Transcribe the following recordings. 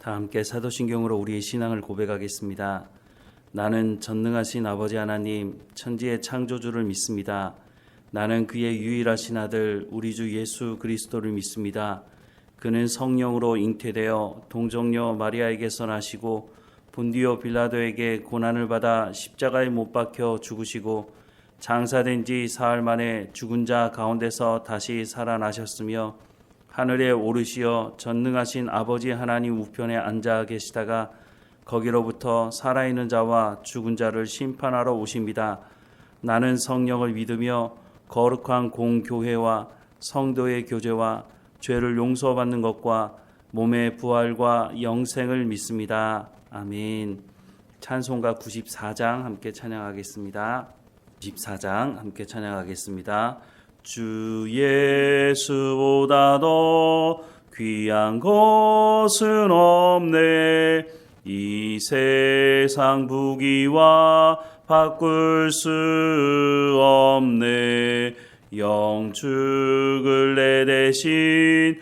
다 함께 사도신경으로 우리의 신앙을 고백하겠습니다. 나는 전능하신 아버지 하나님, 천지의 창조주를 믿습니다. 나는 그의 유일하신 아들 우리 주 예수 그리스도를 믿습니다. 그는 성령으로 잉태되어 동정녀 마리아에게서 나시고 본디오 빌라도에게 고난을 받아 십자가에 못 박혀 죽으시고 장사된 지 사흘 만에 죽은 자 가운데서 다시 살아나셨으며 하늘에 오르시어 전능하신 아버지 하나님 우편에 앉아 계시다가 거기로부터 살아있는 자와 죽은 자를 심판하러 오십니다. 나는 성령을 믿으며 거룩한 공교회와 성도의 교제와 죄를 용서받는 것과 몸의 부활과 영생을 믿습니다. 아멘. 찬송가 94장 함께 찬양하겠습니다. 94장 함께 찬양하겠습니다. 주 예수보다 더 귀한 것은 없네. 이 세상 부귀와 바꿀 수 없네. 영축을 내 대신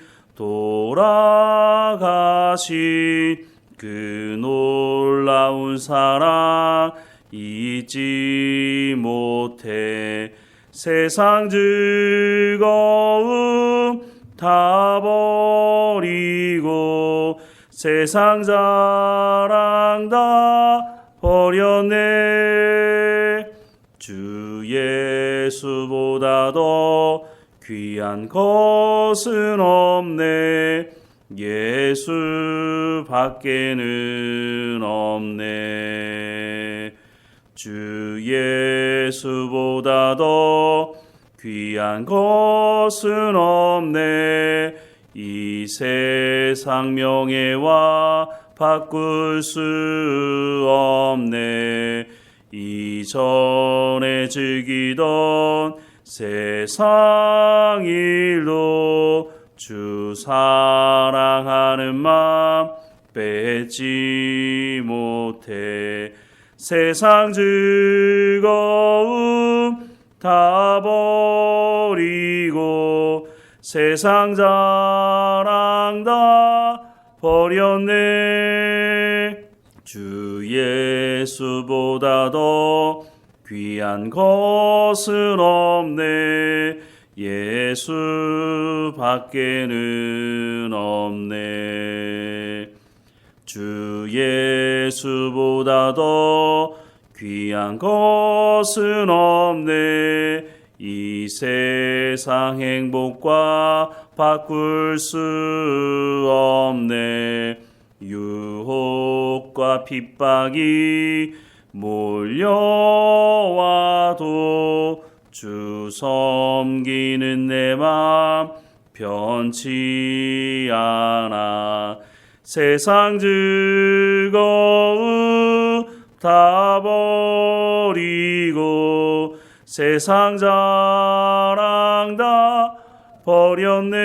돌아가신 그 놀라운 사랑 잊지 못해. 세상 즐거움 다 버리고 세상 자랑 다 버렸네. 주 예수보다 더 귀한 것은 없네. 예수 밖에는 없네. 주 예수보다 더 귀한 것은 없네. 이 세상 명예와 바꿀 수 없네. 이전에 즐기던 세상 일도 주 사랑하는 마음 뺏지 못해. 세상 즐거움 다 버리고 세상 자랑 다 버렸네. 주 예수보다 더 귀한 것은 없네. 예수 밖에는 없네. 주 예수보다 더 귀한 것은 없네. 이 세상 행복과 바꿀 수 없네. 유혹과 핍박이 몰려와도 주 섬기는 내 맘 변치 않아. 세상 즐거움 다 버리고 세상 자랑 다 버렸네.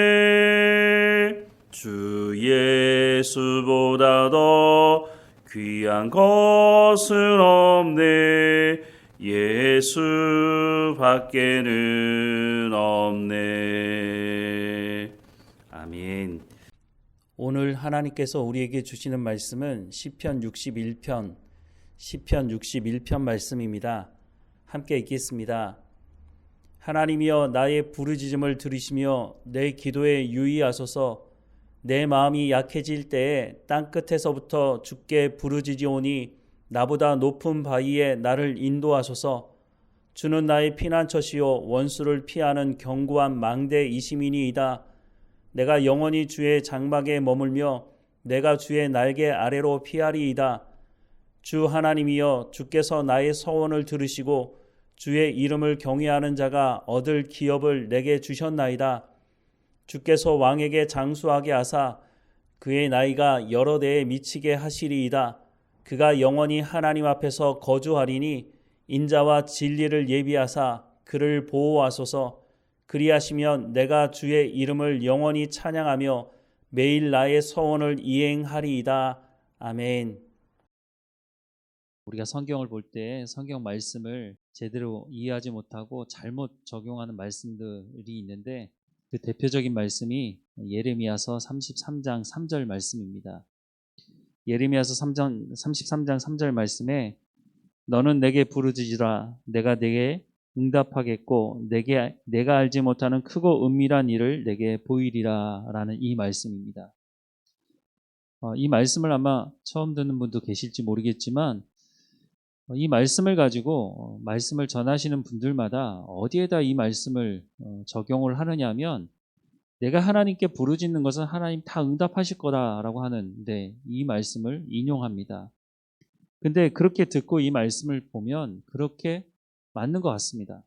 주 예수보다 더 귀한 것은 없네. 예수 밖에는 없네. 아멘. 오늘 하나님께서 우리에게 주시는 말씀은 시편 61편 말씀입니다. 함께 읽겠습니다. 하나님이여 나의 부르짖음을 들으시며 내 기도에 유의하소서. 내 마음이 약해질 때에 땅끝에서부터 주께 부르짖으오니 나보다 높은 바위에 나를 인도하소서. 주는 나의 피난처시요 원수를 피하는 견고한 망대이심이니이다. 내가 영원히 주의 장막에 머물며 내가 주의 날개 아래로 피하리이다. 주 하나님이여 주께서 나의 서원을 들으시고 주의 이름을 경외하는 자가 얻을 기업을 내게 주셨나이다. 주께서 왕에게 장수하게 하사 그의 나이가 여러 대에 미치게 하시리이다. 그가 영원히 하나님 앞에서 거주하리니 인자와 진리를 예비하사 그를 보호하소서. 그리하시면 내가 주의 이름을 영원히 찬양하며 매일 나의 서원을 이행하리이다. 아멘. 우리가 성경을 볼 때 성경 말씀을 제대로 이해하지 못하고 잘못 적용하는 말씀들이 있는데 그 대표적인 말씀이 예레미야서 33장 3절 말씀입니다. 예레미야서 33장 3절 말씀에 너는 내게 부르짖으라 내가 내게 응답하겠고 내가 알지 못하는 크고 은밀한 일을 내게 보이리라 라는 이 말씀입니다. 이 말씀을 아마 처음 듣는 분도 계실지 모르겠지만 이 말씀을 가지고 말씀을 전하시는 분들마다 어디에다 이 말씀을 적용을 하느냐 하면 내가 하나님께 부르짖는 것은 하나님 다 응답하실 거다라고 하는데 이 말씀을 인용합니다. 근데 그렇게 듣고 이 말씀을 보면 그렇게 맞는 것 같습니다.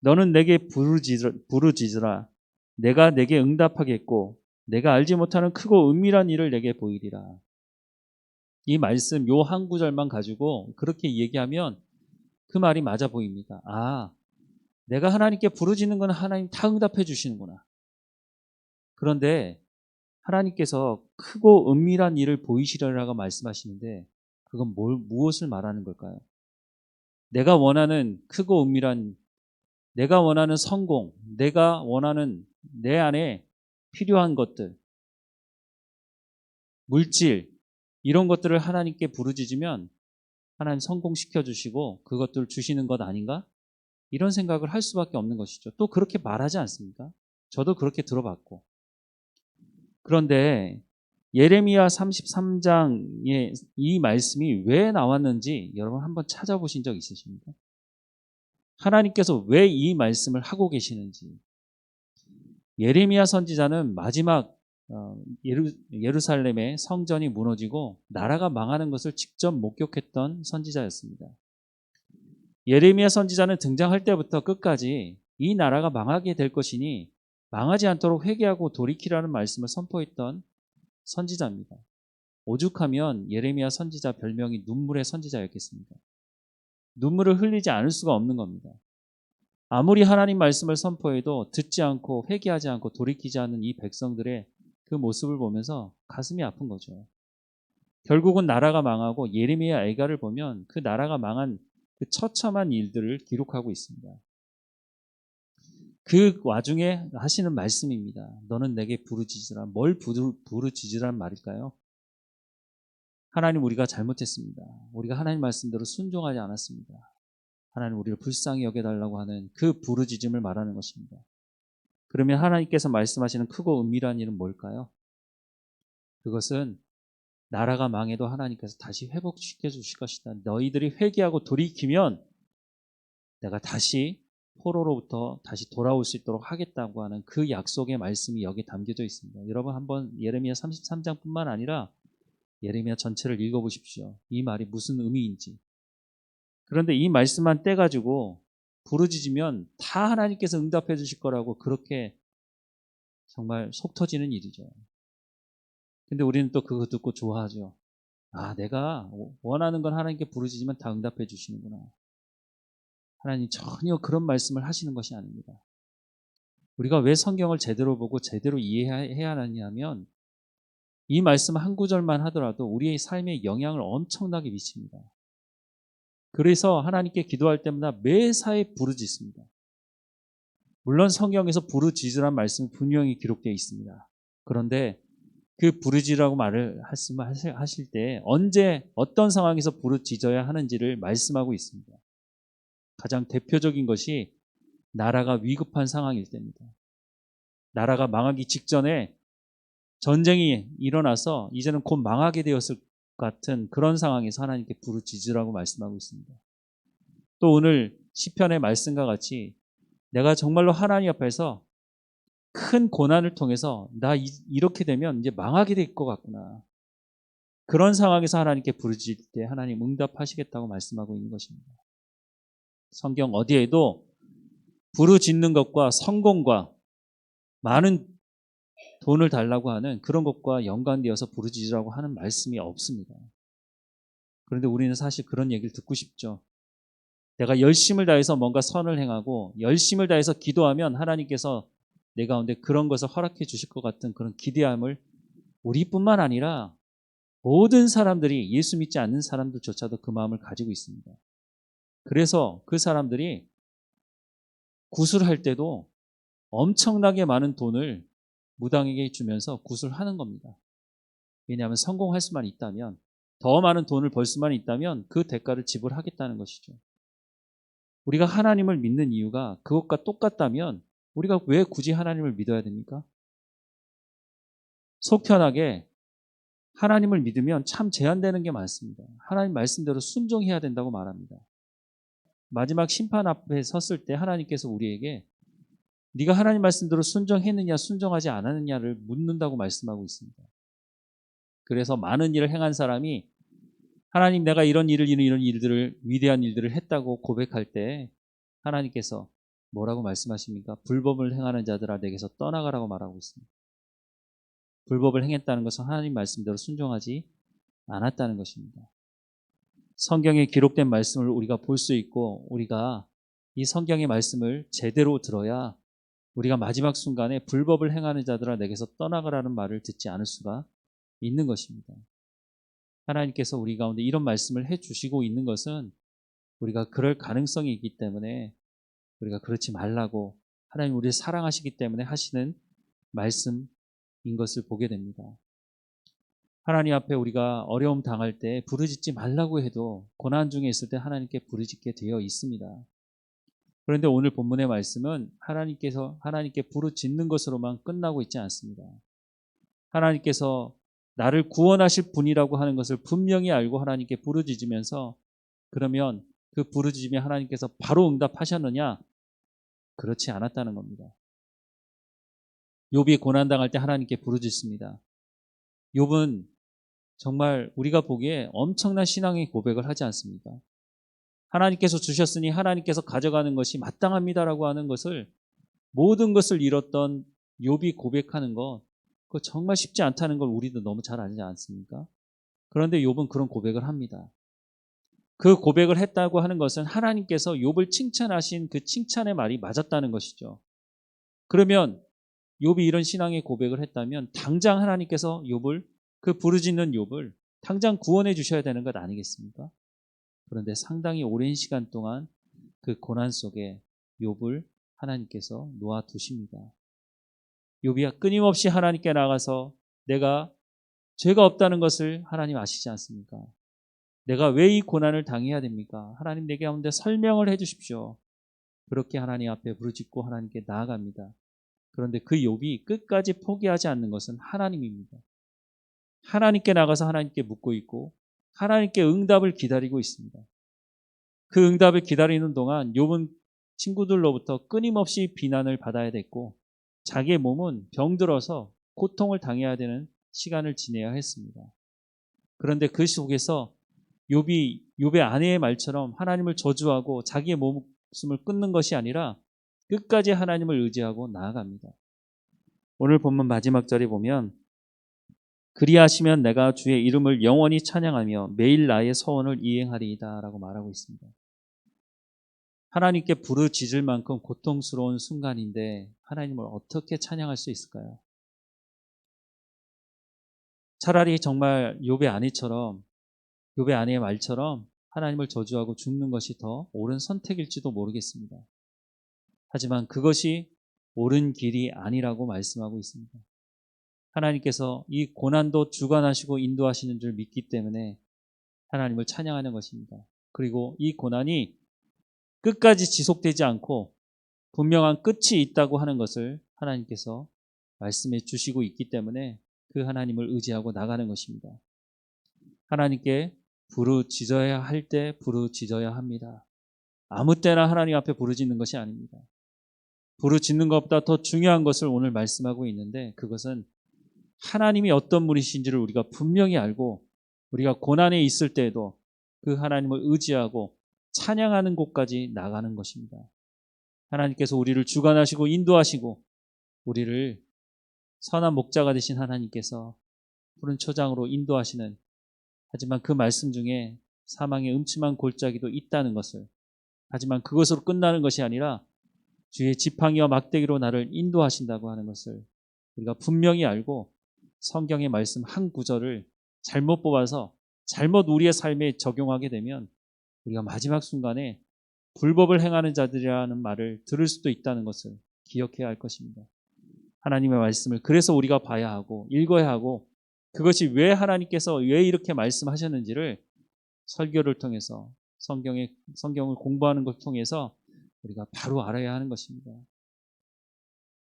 너는 내게 부르짖으라 내가 내게 응답하겠고 내가 알지 못하는 크고 은밀한 일을 내게 보이리라. 이 말씀 요 한 구절만 가지고 그렇게 얘기하면 그 말이 맞아 보입니다. 아, 내가 하나님께 부르짖는 건 하나님 다 응답해 주시는구나. 그런데 하나님께서 크고 은밀한 일을 보이시려라고 말씀하시는데 그건 무엇을 말하는 걸까요? 내가 원하는 크고 은밀한 내가 원하는 성공, 내가 원하는 내 안에 필요한 것들, 물질 이런 것들을 하나님께 부르짖으면 하나님 성공시켜 주시고 그것들을 주시는 것 아닌가? 이런 생각을 할 수밖에 없는 것이죠. 또 그렇게 말하지 않습니까? 저도 그렇게 들어봤고. 그런데 예레미야 33장에 이 말씀이 왜 나왔는지 여러분 한번 찾아보신 적 있으십니까? 하나님께서 왜 이 말씀을 하고 계시는지. 예레미야 선지자는 마지막 예루살렘의 성전이 무너지고 나라가 망하는 것을 직접 목격했던 선지자였습니다. 예레미야 선지자는 등장할 때부터 끝까지 이 나라가 망하게 될 것이니 망하지 않도록 회개하고 돌이키라는 말씀을 선포했던 선지자입니다. 오죽하면 예레미야 선지자 별명이 눈물의 선지자였겠습니까? 눈물을 흘리지 않을 수가 없는 겁니다. 아무리 하나님 말씀을 선포해도 듣지 않고 회개하지 않고 돌이키지 않는 이 백성들의 그 모습을 보면서 가슴이 아픈 거죠. 결국은 나라가 망하고 예레미야 애가를 보면 그 나라가 망한 그 처참한 일들을 기록하고 있습니다. 그 와중에 하시는 말씀입니다. 너는 내게 부르짖으라. 뭘 부르짖으란 말일까요? 하나님 우리가 잘못했습니다. 우리가 하나님 말씀대로 순종하지 않았습니다. 하나님 우리를 불쌍히 여겨달라고 하는 그 부르짖음을 말하는 것입니다. 그러면 하나님께서 말씀하시는 크고 은밀한 일은 뭘까요? 그것은 나라가 망해도 하나님께서 다시 회복시켜 주실 것이다. 너희들이 회개하고 돌이키면 내가 다시 포로로부터 다시 돌아올 수 있도록 하겠다고 하는 그 약속의 말씀이 여기에 담겨져 있습니다. 여러분 한번 예레미야 33장뿐만 아니라 예레미야 전체를 읽어보십시오. 이 말이 무슨 의미인지. 그런데 이 말씀만 떼가지고 부르짖으면 다 하나님께서 응답해 주실 거라고 그렇게 정말 속 터지는 일이죠. 근데 우리는 또 그거 듣고 좋아하죠. 아, 내가 원하는 건 하나님께 부르짖으면 다 응답해 주시는구나. 하나님 전혀 그런 말씀을 하시는 것이 아닙니다. 우리가 왜 성경을 제대로 보고 제대로 이해해야 하느냐면 이 말씀 한 구절만 하더라도 우리의 삶에 영향을 엄청나게 미칩니다. 그래서 하나님께 기도할 때마다 매사에 부르짖습니다. 물론 성경에서 부르짖으란 말씀이 분명히 기록되어 있습니다. 그런데 그 부르짖으라고 말씀하실 때 언제 어떤 상황에서 부르짖어야 하는지를 말씀하고 있습니다. 가장 대표적인 것이 나라가 위급한 상황일 때입니다. 나라가 망하기 직전에 전쟁이 일어나서 이제는 곧 망하게 되었을 같은 그런 상황에서 하나님께 부르짖으라고 말씀하고 있습니다. 또 오늘 시편의 말씀과 같이 내가 정말로 하나님 앞에서 큰 고난을 통해서 나 이렇게 되면 이제 망하게 될 것 같구나. 그런 상황에서 하나님께 부르짖을 때 하나님 응답하시겠다고 말씀하고 있는 것입니다. 성경 어디에도 부르짖는 것과 성공과 많은 돈을 달라고 하는 그런 것과 연관되어서 부르짖으라고 하는 말씀이 없습니다. 그런데 우리는 사실 그런 얘기를 듣고 싶죠. 내가 열심을 다해서 뭔가 선을 행하고 열심을 다해서 기도하면 하나님께서 내 가운데 그런 것을 허락해 주실 것 같은 그런 기대함을 우리뿐만 아니라 모든 사람들이 예수 믿지 않는 사람들조차도 그 마음을 가지고 있습니다. 그래서 그 사람들이 구술할 때도 엄청나게 많은 돈을 무당에게 주면서 구술하는 겁니다. 왜냐하면 성공할 수만 있다면, 더 많은 돈을 벌 수만 있다면 그 대가를 지불하겠다는 것이죠. 우리가 하나님을 믿는 이유가 그것과 똑같다면 우리가 왜 굳이 하나님을 믿어야 됩니까? 속 편하게 하나님을 믿으면 참 제한되는 게 많습니다. 하나님 말씀대로 순종해야 된다고 말합니다. 마지막 심판 앞에 섰을 때 하나님께서 우리에게 네가 하나님 말씀대로 순종했느냐 순종하지 않았느냐를 묻는다고 말씀하고 있습니다. 그래서 많은 일을 행한 사람이 하나님 내가 이런 일들을 위대한 일들을 했다고 고백할 때 하나님께서 뭐라고 말씀하십니까? 불법을 행하는 자들아 내게서 떠나가라고 말하고 있습니다. 불법을 행했다는 것은 하나님 말씀대로 순종하지 않았다는 것입니다. 성경에 기록된 말씀을 우리가 볼 수 있고 우리가 이 성경의 말씀을 제대로 들어야 우리가 마지막 순간에 불법을 행하는 자들아 내게서 떠나가라는 말을 듣지 않을 수가 있는 것입니다. 하나님께서 우리 가운데 이런 말씀을 해주시고 있는 것은 우리가 그럴 가능성이 있기 때문에 우리가 그렇지 말라고 하나님 우리를 사랑하시기 때문에 하시는 말씀인 것을 보게 됩니다. 하나님 앞에 우리가 어려움 당할 때 부르짖지 말라고 해도 고난 중에 있을 때 하나님께 부르짖게 되어 있습니다. 그런데 오늘 본문의 말씀은 하나님께 부르짖는 것으로만 끝나고 있지 않습니다. 하나님께서 나를 구원하실 분이라고 하는 것을 분명히 알고 하나님께 부르짖으면서 그러면 그 부르짖음에 하나님께서 바로 응답하셨느냐? 그렇지 않았다는 겁니다. 욥이 고난당할 때 하나님께 부르짖습니다. 욥은 정말 우리가 보기에 엄청난 신앙의 고백을 하지 않습니까? 하나님께서 주셨으니 하나님께서 가져가는 것이 마땅합니다라고 하는 것을 모든 것을 잃었던 욥이 고백하는 것 그거 정말 쉽지 않다는 걸 우리도 너무 잘 알지 않습니까? 그런데 욥은 그런 고백을 합니다. 그 고백을 했다고 하는 것은 하나님께서 욥을 칭찬하신 그 칭찬의 말이 맞았다는 것이죠. 그러면 욥이 이런 신앙의 고백을 했다면 당장 하나님께서 욥을 그 부르짖는 욥을 당장 구원해 주셔야 되는 것 아니겠습니까? 그런데 상당히 오랜 시간 동안 그 고난 속에 욥을 하나님께서 놓아두십니다. 욥이 끊임없이 하나님께 나가서 내가 죄가 없다는 것을 하나님 아시지 않습니까? 내가 왜 이 고난을 당해야 됩니까? 하나님 내 가운데 설명을 해 주십시오. 그렇게 하나님 앞에 부르짖고 하나님께 나아갑니다. 그런데 그 욥이 끝까지 포기하지 않는 것은 하나님입니다. 하나님께 나가서 하나님께 묻고 있고 하나님께 응답을 기다리고 있습니다. 그 응답을 기다리는 동안 욥은 친구들로부터 끊임없이 비난을 받아야 됐고 자기의 몸은 병들어서 고통을 당해야 되는 시간을 지내야 했습니다. 그런데 그 속에서 욥의 아내의 말처럼 하나님을 저주하고 자기의 목숨을 끊는 것이 아니라 끝까지 하나님을 의지하고 나아갑니다. 오늘 본문 마지막 절에 보면 그리하시면 내가 주의 이름을 영원히 찬양하며 매일 나의 서원을 이행하리이다 라고 말하고 있습니다. 하나님께 부르짖을 만큼 고통스러운 순간인데 하나님을 어떻게 찬양할 수 있을까요? 차라리 정말 욥의 아내의 말처럼 하나님을 저주하고 죽는 것이 더 옳은 선택일지도 모르겠습니다. 하지만 그것이 옳은 길이 아니라고 말씀하고 있습니다. 하나님께서 이 고난도 주관하시고 인도하시는 줄 믿기 때문에 하나님을 찬양하는 것입니다. 그리고 이 고난이 끝까지 지속되지 않고 분명한 끝이 있다고 하는 것을 하나님께서 말씀해 주시고 있기 때문에 그 하나님을 의지하고 나가는 것입니다. 하나님께 부르짖어야 할 때 부르짖어야 합니다. 아무 때나 하나님 앞에 부르짖는 것이 아닙니다. 부르짖는 것보다 더 중요한 것을 오늘 말씀하고 있는데 그것은 하나님이 어떤 분이신지를 우리가 분명히 알고 우리가 고난에 있을 때에도 그 하나님을 의지하고 찬양하는 곳까지 나가는 것입니다. 하나님께서 우리를 주관하시고 인도하시고 우리를 선한 목자가 되신 하나님께서 푸른 초장으로 인도하시는 하지만 그 말씀 중에 사망의 음침한 골짜기도 있다는 것을 하지만 그것으로 끝나는 것이 아니라 주의 지팡이와 막대기로 나를 인도하신다고 하는 것을 우리가 분명히 알고 성경의 말씀 한 구절을 잘못 뽑아서 잘못 우리의 삶에 적용하게 되면 우리가 마지막 순간에 불법을 행하는 자들이라는 말을 들을 수도 있다는 것을 기억해야 할 것입니다. 하나님의 말씀을 그래서 우리가 봐야 하고 읽어야 하고 그것이 왜 하나님께서 왜 이렇게 말씀하셨는지를 설교를 통해서 성경을 공부하는 것을 통해서 우리가 바로 알아야 하는 것입니다.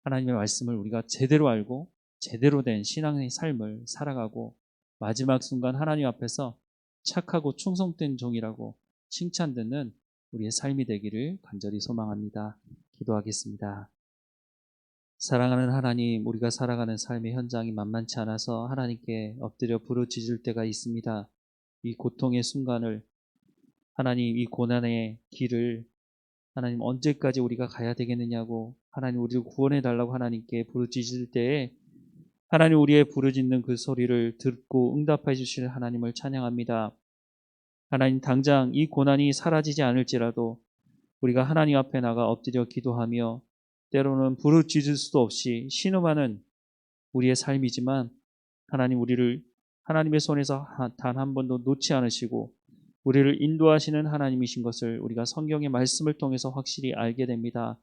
하나님의 말씀을 우리가 제대로 알고 제대로 된 신앙의 삶을 살아가고 마지막 순간 하나님 앞에서 착하고 충성된 종이라고 칭찬듣는 우리의 삶이 되기를 간절히 소망합니다. 기도하겠습니다. 사랑하는 하나님, 우리가 살아가는 삶의 현장이 만만치 않아서 하나님께 엎드려 부르짖을 때가 있습니다. 이 고통의 순간을, 하나님, 이 고난의 길을 하나님 언제까지 우리가 가야 되겠느냐고 하나님 우리를 구원해 달라고 하나님께 부르짖을 때에 하나님 우리의 부르짖는 그 소리를 듣고 응답해 주실 하나님을 찬양합니다. 하나님 당장 이 고난이 사라지지 않을지라도 우리가 하나님 앞에 나가 엎드려 기도하며 때로는 부르짖을 수도 없이 신음하는 우리의 삶이지만 하나님 우리를 하나님의 손에서 단 한 번도 놓지 않으시고 우리를 인도하시는 하나님이신 것을 우리가 성경의 말씀을 통해서 확실히 알게 됩니다.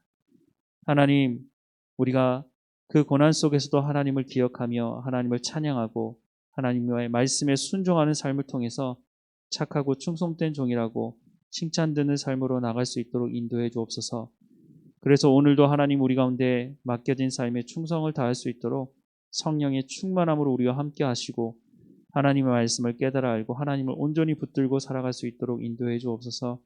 하나님, 우리가 그 고난 속에서도 하나님을 기억하며 하나님을 찬양하고 하나님의 말씀에 순종하는 삶을 통해서 착하고 충성된 종이라고 칭찬드는 삶으로 나갈 수 있도록 인도해 주옵소서. 그래서 오늘도 하나님 우리 가운데 맡겨진 삶에 충성을 다할 수 있도록 성령의 충만함으로 우리와 함께 하시고 하나님의 말씀을 깨달아 알고 하나님을 온전히 붙들고 살아갈 수 있도록 인도해 주옵소서.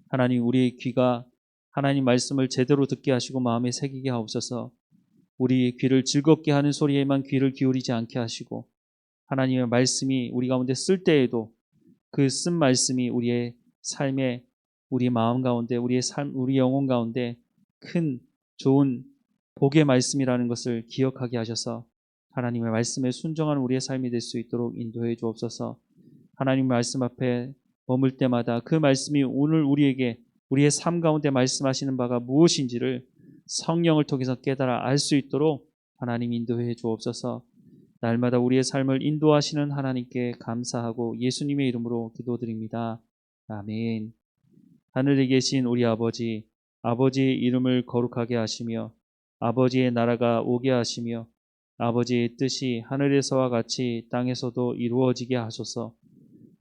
하나님 우리의 귀가 하나님 말씀을 제대로 듣게 하시고 마음에 새기게 하옵소서. 우리 귀를 즐겁게 하는 소리에만 귀를 기울이지 않게 하시고 하나님의 말씀이 우리 가운데 쓸 때에도 그 쓴 말씀이 우리의 삶에 우리 마음 가운데 우리의 삶 우리 영혼 가운데 큰 좋은 복의 말씀이라는 것을 기억하게 하셔서 하나님의 말씀에 순종하는 우리의 삶이 될 수 있도록 인도해 주옵소서. 하나님의 말씀 앞에 머물 때마다 그 말씀이 오늘 우리에게 우리의 삶 가운데 말씀하시는 바가 무엇인지를 성령을 통해서 깨달아 알 수 있도록 하나님 인도해 주옵소서. 날마다 우리의 삶을 인도하시는 하나님께 감사하고 예수님의 이름으로 기도드립니다. 아멘. 하늘에 계신 우리 아버지, 아버지의 이름을 거룩하게 하시며 아버지의 나라가 오게 하시며 아버지의 뜻이 하늘에서와 같이 땅에서도 이루어지게 하소서.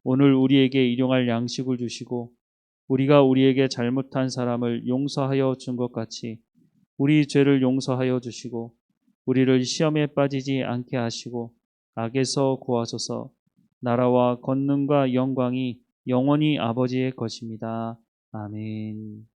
오늘 우리에게 일용할 양식을 주시고 우리가 우리에게 잘못한 사람을 용서하여 준 것 같이 우리 죄를 용서하여 주시고 우리를 시험에 빠지지 않게 하시고 악에서 구하소서. 나라와 권능과 영광이 영원히 아버지의 것입니다. 아멘.